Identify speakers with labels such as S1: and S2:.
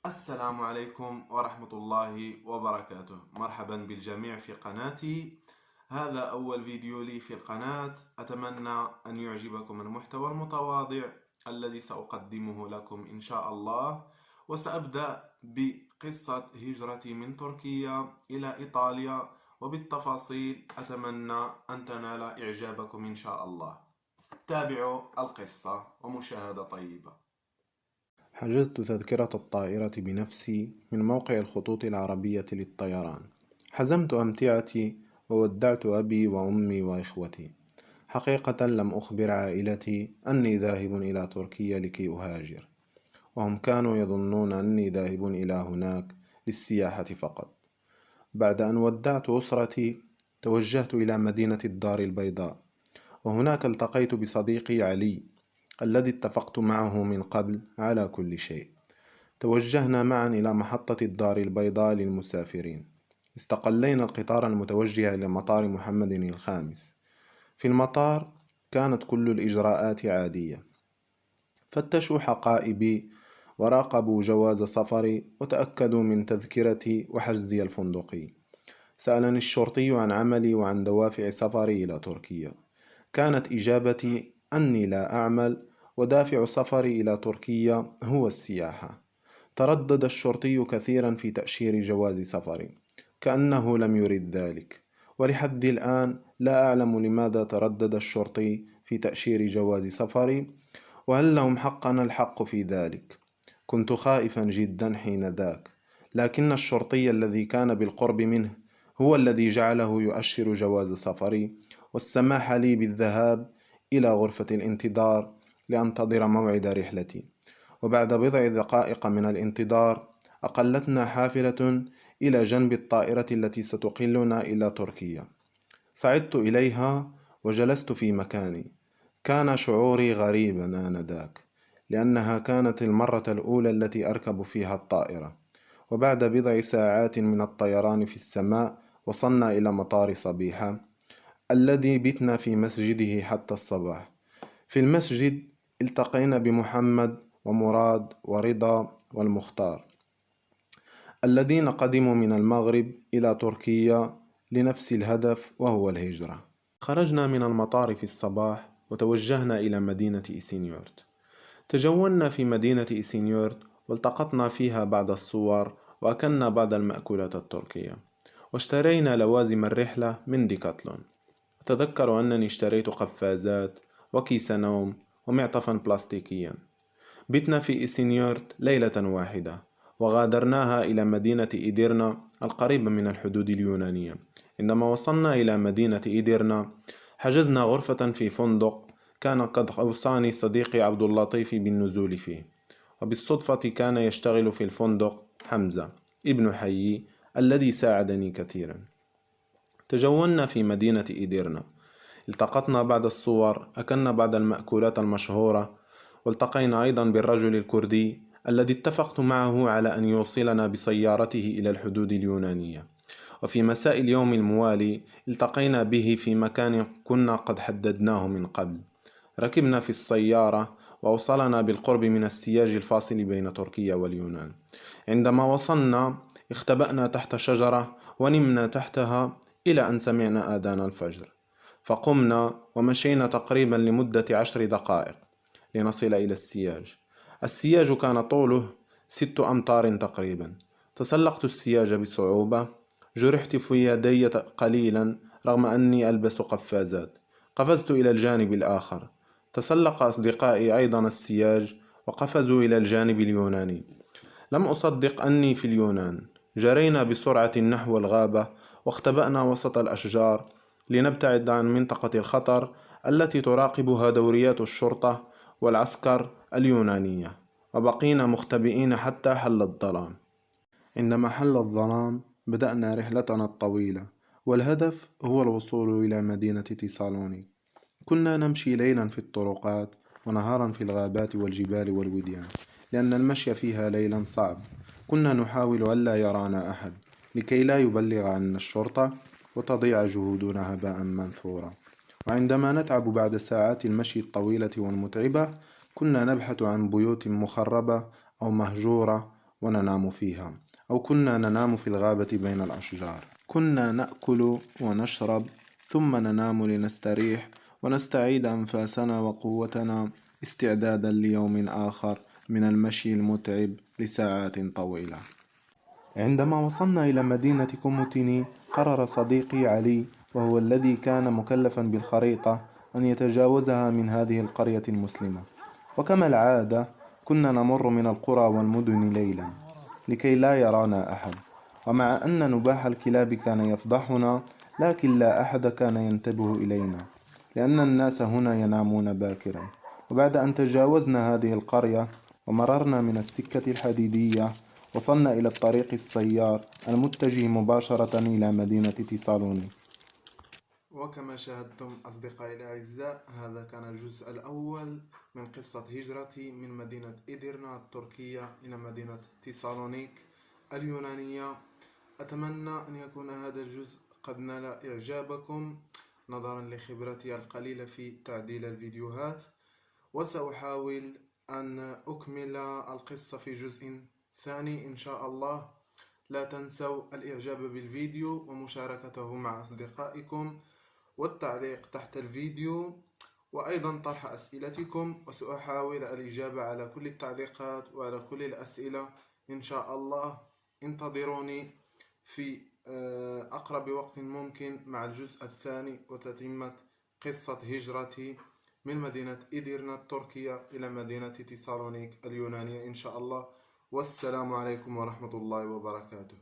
S1: السلام عليكم ورحمة الله وبركاته. مرحبا بالجميع في قناتي. هذا أول فيديو لي في القناة. أتمنى أن يعجبكم المحتوى المتواضع الذي سأقدمه لكم إن شاء الله. وسأبدأ بقصة هجرتي من تركيا إلى إيطاليا وبالتفاصيل. أتمنى أن تنال إعجابكم إن شاء الله. تابعوا القصة ومشاهدة طيبة.
S2: حجزت تذكرة الطائرة بنفسي من موقع الخطوط العربية للطيران. حزمت أمتعتي وودعت أبي وأمي وإخوتي. حقيقة لم أخبر عائلتي أني ذاهب إلى تركيا لكي أهاجر، وهم كانوا يظنون أني ذاهب إلى هناك للسياحة فقط. بعد أن ودعت أسرتي توجهت إلى مدينة الدار البيضاء، وهناك التقيت بصديقي علي الذي اتفقت معه من قبل على كل شيء. توجهنا معا إلى محطة الدار البيضاء للمسافرين. استقلينا القطار المتوجه إلى مطار محمد الخامس. في المطار كانت كل الإجراءات عادية. فتشوا حقائبي وراقبوا جواز سفري وتأكدوا من تذكرتي وحجزي الفندقي. سألني الشرطي عن عملي وعن دوافع سفري إلى تركيا. كانت إجابتي أني لا أعمل، ودافع سفري إلى تركيا هو السياحة. تردد الشرطي كثيرا في تأشير جواز سفري، كأنه لم يرد ذلك، ولحد الآن لا أعلم لماذا تردد الشرطي في تأشير جواز سفري، وهل لهم حقا الحق في ذلك؟ كنت خائفا جدا حين ذاك، لكن الشرطي الذي كان بالقرب منه هو الذي جعله يؤشر جواز سفري، والسماح لي بالذهاب إلى غرفة الانتظار لأنتظر موعد رحلتي. وبعد بضع دقائق من الانتظار أقلتنا حافلة إلى جنب الطائرة التي ستقلنا إلى تركيا. صعدت إليها وجلست في مكاني. كان شعوري غريبا آنذاك، لأنها كانت المرة الأولى التي أركب فيها الطائرة. وبعد بضع ساعات من الطيران في السماء وصلنا إلى مطار صبيحة الذي بتنا في مسجده حتى الصباح. في المسجد التقينا بمحمد ومراد ورضا والمختار الذين قدموا من المغرب إلى تركيا لنفس الهدف، وهو الهجرة. خرجنا من المطار في الصباح وتوجهنا إلى مدينة إيسينيورت. تجولنا في مدينة إيسينيورت والتقطنا فيها بعض الصور وأكلنا بعض المأكولات التركية، واشترينا لوازم الرحلة من ديكاتلون. أتذكر أنني اشتريت قفازات وكيس نوم ومعطفا بلاستيكيا. بتنا في إيسينيورت ليلة واحدة، وغادرناها إلى مدينة إيديرنا القريبة من الحدود اليونانية. عندما وصلنا إلى مدينة إيديرنا حجزنا غرفة في فندق كان قد أوصاني صديقي عبد اللطيف بالنزول فيه، وبالصدفة كان يشتغل في الفندق حمزة ابن حيي الذي ساعدني كثيرا. تجولنا في مدينة إيديرنا، التقطنا بعض الصور، أكلنا بعض المأكولات المشهورة، والتقينا أيضا بالرجل الكردي الذي اتفقت معه على أن يوصلنا بسيارته إلى الحدود اليونانية. وفي مساء اليوم الموالي التقينا به في مكان كنا قد حددناه من قبل. ركبنا في السيارة وأوصلنا بالقرب من السياج الفاصل بين تركيا واليونان. عندما وصلنا اختبأنا تحت شجرة ونمنا تحتها إلى أن سمعنا آذان الفجر، فقمنا ومشينا تقريبا لمدة 10 دقائق لنصل إلى السياج. السياج كان طوله 6 أمتار تقريبا. تسلقت السياج بصعوبة، جرحت في يدي قليلا رغم أني ألبس قفازات. قفزت إلى الجانب الآخر. تسلق أصدقائي أيضا السياج وقفزوا إلى الجانب اليوناني. لم أصدق أني في اليونان. جرينا بسرعة نحو الغابة واختبأنا وسط الأشجار لنبتعد عن منطقة الخطر التي تراقبها دوريات الشرطة والعسكر اليونانية، وبقينا مختبئين حتى حل الظلام. عندما حل الظلام بدأنا رحلتنا الطويلة، والهدف هو الوصول إلى مدينة تيسالونيك. كنا نمشي ليلا في الطرقات ونهارا في الغابات والجبال والوديان، لأن المشي فيها ليلا صعب. كنا نحاول ألا يرانا أحد لكي لا يبلغ عنا الشرطة وتضيع جهودنا هباء منثورا. وعندما نتعب بعد ساعات المشي الطويلة والمتعبة كنا نبحث عن بيوت مخربة أو مهجورة وننام فيها، أو كنا ننام في الغابة بين الأشجار. كنا نأكل ونشرب ثم ننام لنستريح ونستعيد أنفاسنا وقوتنا استعدادا ليوم آخر من المشي المتعب لساعات طويلة. عندما وصلنا إلى مدينة كوموتيني قرر صديقي علي، وهو الذي كان مكلفا بالخريطة، أن يتجاوزها من هذه القرية المسلمة. وكما العادة كنا نمر من القرى والمدن ليلا لكي لا يرانا أحد، ومع أن نباح الكلاب كان يفضحنا، لكن لا أحد كان ينتبه إلينا لأن الناس هنا ينامون باكرا. وبعد أن تجاوزنا هذه القرية ومررنا من السكة الحديدية، وصلنا إلى الطريق السيار المتجه مباشرة إلى مدينة تيسالونيك.
S1: وكما شاهدتم أصدقائي الأعزاء، هذا كان الجزء الأول من قصة هجرتي من مدينة إدرنا التركية إلى مدينة تيسالونيك اليونانية. أتمنى أن يكون هذا الجزء قد نال إعجابكم نظرا لخبرتي القليلة في تعديل الفيديوهات، وسأحاول أن أكمل القصة في جزء ثاني إن شاء الله. لا تنسوا الإعجاب بالفيديو ومشاركته مع أصدقائكم والتعليق تحت الفيديو، وأيضا طرح أسئلتكم، وسأحاول الإجابة على كل التعليقات وعلى كل الأسئلة إن شاء الله. انتظروني في أقرب وقت ممكن مع الجزء الثاني وتتمة قصة هجرتي من مدينة إدرنا التركية إلى مدينة تيسالونيك اليونانية إن شاء الله. والسلام عليكم ورحمة الله وبركاته.